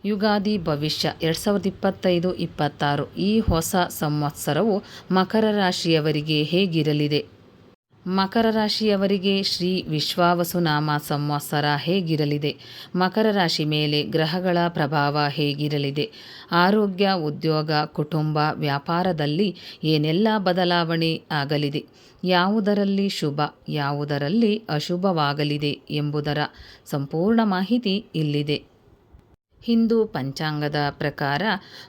ಯುಗಾದಿ ಭವಿಷ್ಯ 2025-26 ಈ ಹೊಸ ಸಂವತ್ಸರವು ಮಕರ ರಾಶಿಯವರಿಗೆ ಹೇಗಿರಲಿದೆ? ಮಕರ ರಾಶಿಯವರಿಗೆ ಶ್ರೀ ವಿಶ್ವಾವಸುನಾಮ ಸಂವತ್ಸರ ಹೇಗಿರಲಿದೆ? ಮಕರ ರಾಶಿ ಮೇಲೆ ಗ್ರಹಗಳ ಪ್ರಭಾವ ಹೇಗಿರಲಿದೆ? ಆರೋಗ್ಯ, ಉದ್ಯೋಗ, ಕುಟುಂಬ, ವ್ಯಾಪಾರದಲ್ಲಿ ಏನೆಲ್ಲ ಬದಲಾವಣೆ ಆಗಲಿದೆ? ಯಾವುದರಲ್ಲಿ ಶುಭ, ಯಾವುದರಲ್ಲಿ ಅಶುಭವಾಗಲಿದೆ ಎಂಬುದರ ಸಂಪೂರ್ಣ ಮಾಹಿತಿ ಇಲ್ಲಿದೆ. ಹಿಂದೂ ಪಂಚಾಂಗದ ಪ್ರಕಾರ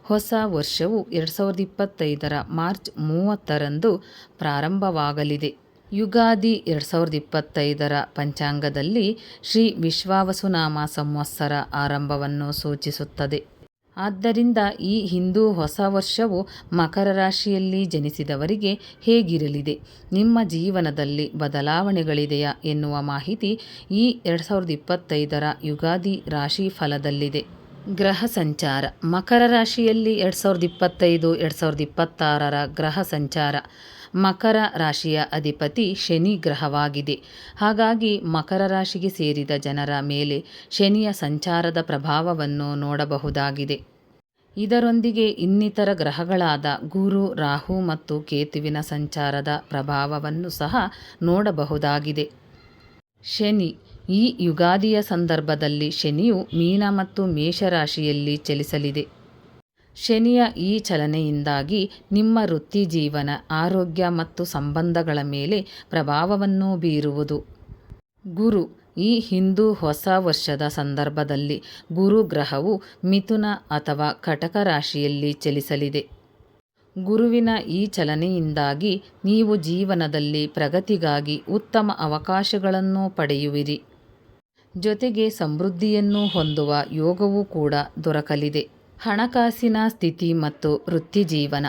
ಹೊಸ ವರ್ಷವು 2025 ಮಾರ್ಚ್ 30ರಂದು ಪ್ರಾರಂಭವಾಗಲಿದೆ. ಯುಗಾದಿ 2025 ಪಂಚಾಂಗದಲ್ಲಿ ಶ್ರೀ ವಿಶ್ವಾವಸುನಾಮ ಸಂವತ್ಸರ ಆರಂಭವನ್ನು ಸೂಚಿಸುತ್ತದೆ. ಆದ್ದರಿಂದ ಈ ಹಿಂದೂ ಹೊಸ ವರ್ಷವು ಮಕರ ರಾಶಿಯಲ್ಲಿ ಜನಿಸಿದವರಿಗೆ ಹೇಗಿರಲಿದೆ? ನಿಮ್ಮ ಜೀವನದಲ್ಲಿ ಬದಲಾವಣೆಗಳಿದೆಯಾ ಎನ್ನುವ ಮಾಹಿತಿ ಈ 2025 ಯುಗಾದಿ ರಾಶಿ ಫಲದಲ್ಲಿದೆ. ಗ್ರಹ ಸಂಚಾರ. ಮಕರ ರಾಶಿಯಲ್ಲಿ 2025-2026 ಗ್ರಹ ಸಂಚಾರ. ಮಕರ ರಾಶಿಯ ಅಧಿಪತಿ ಶನಿ ಗ್ರಹವಾಗಿದೆ. ಹಾಗಾಗಿ ಮಕರ ರಾಶಿಗೆ ಸೇರಿದ ಜನರ ಮೇಲೆ ಶನಿಯ ಸಂಚಾರದ ಪ್ರಭಾವವನ್ನು ನೋಡಬಹುದಾಗಿದೆ. ಇದರೊಂದಿಗೆ ಇನ್ನಿತರ ಗ್ರಹಗಳಾದ ಗುರು, ರಾಹು ಮತ್ತು ಕೇತುವಿನ ಸಂಚಾರದ ಪ್ರಭಾವವನ್ನು ಸಹ ನೋಡಬಹುದಾಗಿದೆ. ಶನಿ. ಈ ಯುಗಾದಿಯ ಸಂದರ್ಭದಲ್ಲಿ ಶನಿಯು ಮೀನ ಮತ್ತು ಮೇಷ ರಾಶಿಯಲ್ಲಿ ಚಲಿಸಲಿದೆ. ಶನಿಯ ಈ ಚಲನೆಯಿಂದಾಗಿ ನಿಮ್ಮ ವೃತ್ತಿ ಜೀವನ, ಆರೋಗ್ಯ ಮತ್ತು ಸಂಬಂಧಗಳ ಮೇಲೆ ಪ್ರಭಾವವನ್ನು ಬೀರುವುದು. ಗುರು. ಈ ಹಿಂದೂ ಹೊಸ ವರ್ಷದ ಸಂದರ್ಭದಲ್ಲಿ ಗುರು ಗ್ರಹವು ಮಿಥುನ ಅಥವಾ ಕಟಕ ರಾಶಿಯಲ್ಲಿ ಚಲಿಸಲಿದೆ. ಗುರುವಿನ ಈ ಚಲನೆಯಿಂದಾಗಿ ನೀವು ಜೀವನದಲ್ಲಿ ಪ್ರಗತಿಗಾಗಿ ಉತ್ತಮ ಅವಕಾಶಗಳನ್ನು ಪಡೆಯುವಿರಿ. ಜೊತೆಗೆ ಸಮೃದ್ಧಿಯನ್ನು ಹೊಂದುವ ಯೋಗವೂ ಕೂಡ ದೊರಕಲಿದೆ. ಹಣಕಾಸಿನ ಸ್ಥಿತಿ ಮತ್ತು ವೃತ್ತಿಜೀವನ.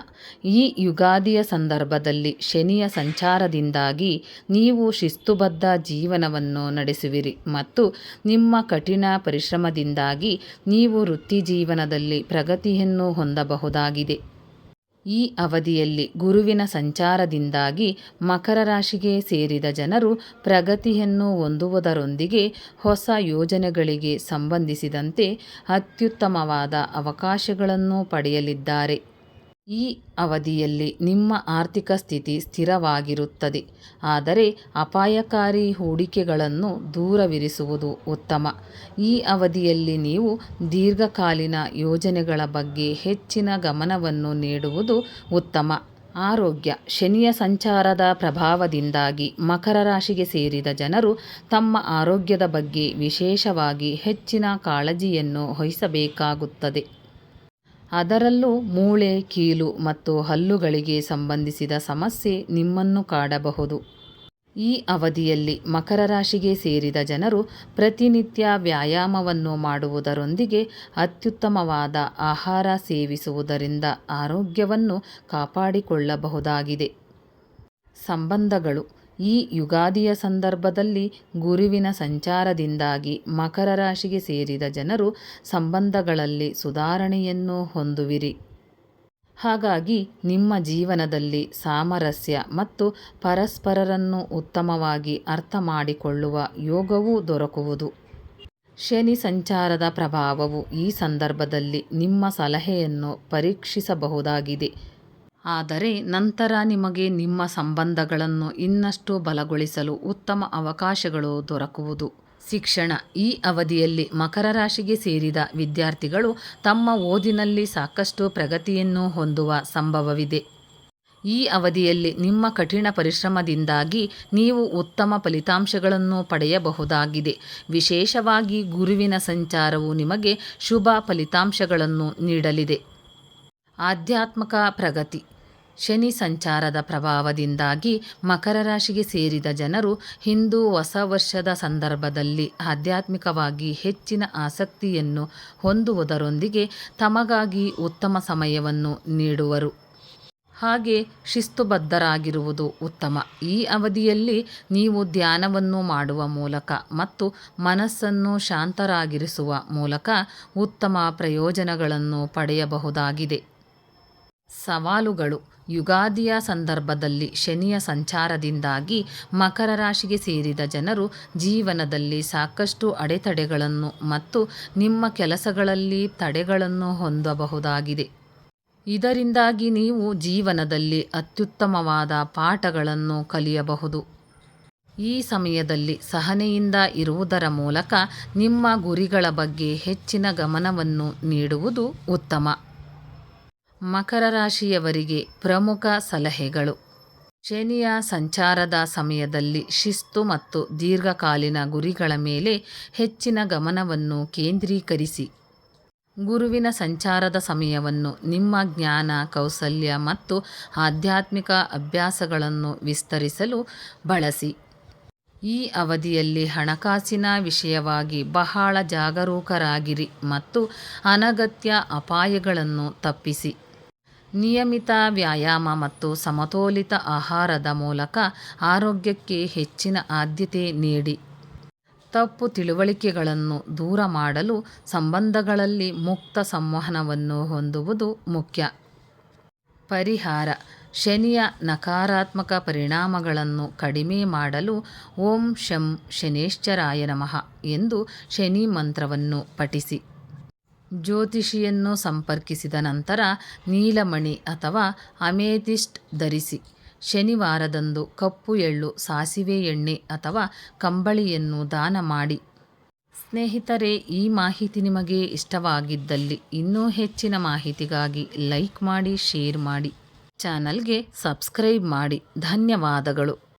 ಈ ಯುಗಾದಿಯ ಸಂದರ್ಭದಲ್ಲಿ ಶನಿಯ ಸಂಚಾರದಿಂದಾಗಿ ನೀವು ಶಿಸ್ತುಬದ್ಧ ಜೀವನವನ್ನು ನಡೆಸುವಿರಿ ಮತ್ತು ನಿಮ್ಮ ಕಠಿಣ ಪರಿಶ್ರಮದಿಂದಾಗಿ ನೀವು ವೃತ್ತಿಜೀವನದಲ್ಲಿ ಪ್ರಗತಿಯನ್ನು ಹೊಂದಬಹುದಾಗಿದೆ. ಈ ಅವಧಿಯಲ್ಲಿ ಗುರುವಿನ ಸಂಚಾರದಿಂದಾಗಿ ಮಕರ ರಾಶಿಗೆ ಸೇರಿದ ಜನರು ಪ್ರಗತಿಯನ್ನು ಹೊಂದುವುದರೊಂದಿಗೆ ಹೊಸ ಯೋಜನೆಗಳಿಗೆ ಸಂಬಂಧಿಸಿದಂತೆ ಅತ್ಯುತ್ತಮವಾದ ಅವಕಾಶಗಳನ್ನು ಪಡೆಯಲಿದ್ದಾರೆ. ಈ ಅವಧಿಯಲ್ಲಿ ನಿಮ್ಮ ಆರ್ಥಿಕ ಸ್ಥಿತಿ ಸ್ಥಿರವಾಗಿರುತ್ತದೆ, ಆದರೆ ಅಪಾಯಕಾರಿ ಹೂಡಿಕೆಗಳನ್ನು ದೂರವಿರಿಸುವುದು ಉತ್ತಮ. ಈ ಅವಧಿಯಲ್ಲಿ ನೀವು ದೀರ್ಘಕಾಲೀನ ಯೋಜನೆಗಳ ಬಗ್ಗೆ ಹೆಚ್ಚಿನ ಗಮನವನ್ನು ನೀಡುವುದು ಉತ್ತಮ. ಆರೋಗ್ಯ. ಶನಿಯ ಸಂಚಾರದ ಪ್ರಭಾವದಿಂದಾಗಿ ಮಕರ ರಾಶಿಗೆ ಸೇರಿದ ಜನರು ತಮ್ಮ ಆರೋಗ್ಯದ ಬಗ್ಗೆ ವಿಶೇಷವಾಗಿ ಹೆಚ್ಚಿನ ಕಾಳಜಿಯನ್ನು ವಹಿಸಬೇಕಾಗುತ್ತದೆ. ಅದರಲ್ಲೂ ಮೂಳೆ, ಕೀಲು ಮತ್ತು ಹಲ್ಲುಗಳಿಗೆ ಸಂಬಂಧಿಸಿದ ಸಮಸ್ಯೆ ನಿಮ್ಮನ್ನು ಕಾಡಬಹುದು. ಈ ಅವಧಿಯಲ್ಲಿ ಮಕರ ರಾಶಿಗೆ ಸೇರಿದ ಜನರು ಪ್ರತಿನಿತ್ಯ ವ್ಯಾಯಾಮವನ್ನು ಮಾಡುವುದರೊಂದಿಗೆ ಅತ್ಯುತ್ತಮವಾದ ಆಹಾರ ಸೇವಿಸುವುದರಿಂದ ಆರೋಗ್ಯವನ್ನು ಕಾಪಾಡಿಕೊಳ್ಳಬಹುದಾಗಿದೆ. ಸಂಬಂಧಗಳು. ಈ ಯುಗಾದಿಯ ಸಂದರ್ಭದಲ್ಲಿ ಗುರುವಿನ ಸಂಚಾರದಿಂದಾಗಿ ಮಕರ ರಾಶಿಗೆ ಸೇರಿದ ಜನರು ಸಂಬಂಧಗಳಲ್ಲಿ ಸುಧಾರಣೆಯನ್ನು ಹೊಂದುವಿರಿ. ಹಾಗಾಗಿ ನಿಮ್ಮ ಜೀವನದಲ್ಲಿ ಸಾಮರಸ್ಯ ಮತ್ತು ಪರಸ್ಪರರನ್ನು ಉತ್ತಮವಾಗಿ ಅರ್ಥ ಮಾಡಿಕೊಳ್ಳುವ ಯೋಗವೂ ದೊರಕುವುದು. ಶನಿ ಸಂಚಾರದ ಪ್ರಭಾವವು ಈ ಸಂದರ್ಭದಲ್ಲಿ ನಿಮ್ಮ ಸಲಹೆಯನ್ನು ಪರೀಕ್ಷಿಸಬಹುದಾಗಿದೆ, ಆದರೆ ನಂತರ ನಿಮಗೆ ನಿಮ್ಮ ಸಂಬಂಧಗಳನ್ನು ಇನ್ನಷ್ಟು ಬಲಗೊಳಿಸಲು ಉತ್ತಮ ಅವಕಾಶಗಳು ದೊರಕುವುದು. ಶಿಕ್ಷಣ. ಈ ಅವಧಿಯಲ್ಲಿ ಮಕರ ರಾಶಿಗೆ ಸೇರಿದ ವಿದ್ಯಾರ್ಥಿಗಳು ತಮ್ಮ ಓದಿನಲ್ಲಿ ಸಾಕಷ್ಟು ಪ್ರಗತಿಯನ್ನು ಹೊಂದುವ ಸಂಭವವಿದೆ. ಈ ಅವಧಿಯಲ್ಲಿ ನಿಮ್ಮ ಕಠಿಣ ಪರಿಶ್ರಮದಿಂದಾಗಿ ನೀವು ಉತ್ತಮ ಫಲಿತಾಂಶಗಳನ್ನು ಪಡೆಯಬಹುದಾಗಿದೆ. ವಿಶೇಷವಾಗಿ ಗುರುವಿನ ಸಂಚಾರವು ನಿಮಗೆ ಶುಭ ಫಲಿತಾಂಶಗಳನ್ನು ನೀಡಲಿದೆ. ಆಧ್ಯಾತ್ಮಿಕ ಪ್ರಗತಿ. ಶನಿ ಸಂಚಾರದ ಪ್ರಭಾವದಿಂದಾಗಿ ಮಕರ ರಾಶಿಗೆ ಸೇರಿದ ಜನರು ಹಿಂದೂ ಹೊಸ ವರ್ಷದ ಸಂದರ್ಭದಲ್ಲಿ ಆಧ್ಯಾತ್ಮಿಕವಾಗಿ ಹೆಚ್ಚಿನ ಆಸಕ್ತಿಯನ್ನು ಹೊಂದುವುದರೊಂದಿಗೆ ತಮಗಾಗಿ ಉತ್ತಮ ಸಮಯವನ್ನು ನೀಡುವರು. ಹಾಗೆ ಶಿಸ್ತುಬದ್ಧರಾಗಿರುವುದು ಉತ್ತಮ. ಈ ಅವಧಿಯಲ್ಲಿ ನೀವು ಧ್ಯಾನವನ್ನು ಮಾಡುವ ಮೂಲಕ ಮತ್ತು ಮನಸ್ಸನ್ನು ಶಾಂತರಾಗಿರಿಸುವ ಮೂಲಕ ಉತ್ತಮ ಪ್ರಯೋಜನಗಳನ್ನು ಪಡೆಯಬಹುದಾಗಿದೆ. ಸವಾಲುಗಳು. ಯುಗಾದಿಯ ಸಂದರ್ಭದಲ್ಲಿ ಶನಿಯ ಸಂಚಾರದಿಂದಾಗಿ ಮಕರ ರಾಶಿಗೆ ಸೇರಿದ ಜನರು ಜೀವನದಲ್ಲಿ ಸಾಕಷ್ಟು ಅಡೆತಡೆಗಳನ್ನು ಮತ್ತು ನಿಮ್ಮ ಕೆಲಸಗಳಲ್ಲಿ ತಡೆಗಳನ್ನು ಹೊಂದಬಹುದಾಗಿದೆ. ಇದರಿಂದಾಗಿ ನೀವು ಜೀವನದಲ್ಲಿ ಅತ್ಯುತ್ತಮವಾದ ಪಾಠಗಳನ್ನು ಕಲಿಯಬಹುದು. ಈ ಸಮಯದಲ್ಲಿ ಸಹನೆಯಿಂದ ಇರುವುದರ ಮೂಲಕ ನಿಮ್ಮ ಗುರಿಗಳ ಬಗ್ಗೆ ಹೆಚ್ಚಿನ ಗಮನವನ್ನು ನೀಡುವುದು ಉತ್ತಮ. ಮಕರ ರಾಶಿಯವರಿಗೆ ಪ್ರಮುಖ ಸಲಹೆಗಳು. ಶನಿಯ ಸಂಚಾರದ ಸಮಯದಲ್ಲಿ ಶಿಸ್ತು ಮತ್ತು ದೀರ್ಘಕಾಲೀನ ಗುರಿಗಳ ಮೇಲೆ ಹೆಚ್ಚಿನ ಗಮನವನ್ನು ಕೇಂದ್ರೀಕರಿಸಿ. ಗುರುವಿನ ಸಂಚಾರದ ಸಮಯವನ್ನು ನಿಮ್ಮ ಜ್ಞಾನ, ಕೌಶಲ್ಯ ಮತ್ತು ಆಧ್ಯಾತ್ಮಿಕ ಅಭ್ಯಾಸಗಳನ್ನು ವಿಸ್ತರಿಸಲು ಬಳಸಿ. ಈ ಅವಧಿಯಲ್ಲಿ ಹಣಕಾಸಿನ ವಿಷಯವಾಗಿ ಬಹಳ ಜಾಗರೂಕರಾಗಿರಿ ಮತ್ತು ಅನಗತ್ಯ ಅಪಾಯಗಳನ್ನು ತಪ್ಪಿಸಿ. ನಿಯಮಿತ ವ್ಯಾಯಾಮ ಮತ್ತು ಸಮತೋಲಿತ ಆಹಾರದ ಮೂಲಕ ಆರೋಗ್ಯಕ್ಕೆ ಹೆಚ್ಚಿನ ಆದ್ಯತೆ ನೀಡಿ. ತಪ್ಪು ತಿಳುವಳಿಕೆಗಳನ್ನು ದೂರ ಮಾಡಲು ಸಂಬಂಧಗಳಲ್ಲಿ ಮುಕ್ತ ಸಂವಹನವನ್ನು ಹೊಂದುವುದು ಮುಖ್ಯ. ಪರಿಹಾರ. ಶನಿಯ ನಕಾರಾತ್ಮಕ ಪರಿಣಾಮಗಳನ್ನು ಕಡಿಮೆ ಮಾಡಲು ಓಂ ಶಂ ಶನೇಶ್ಚರಾಯ ನಮಃ ಎಂದು ಶನಿ ಮಂತ್ರವನ್ನು ಪಠಿಸಿ. ಜ್ಯೋತಿಷಿಯನ್ನು ಸಂಪರ್ಕಿಸಿದ ನಂತರ ನೀಲಮಣಿ ಅಥವಾ ಅಮೆಥಿಸ್ಟ್ ಧರಿಸಿ. ಶನಿವಾರದಂದು ಕಪ್ಪು ಎಳ್ಳು, ಸಾಸಿವೆ ಎಣ್ಣೆ ಅಥವಾ ಕಂಬಳಿಯನ್ನು ದಾನ ಮಾಡಿ. ಸ್ನೇಹಿತರೆ, ಈ ಮಾಹಿತಿ ನಿಮಗೆ ಇಷ್ಟವಾಗಿದ್ದಲ್ಲಿ ಇನ್ನೂ ಹೆಚ್ಚಿನ ಮಾಹಿತಿಗಾಗಿ ಲೈಕ್ ಮಾಡಿ, ಶೇರ್ ಮಾಡಿ, ಚಾನಲ್ಗೆ ಸಬ್ಸ್ಕ್ರೈಬ್ ಮಾಡಿ. ಧನ್ಯವಾದಗಳು.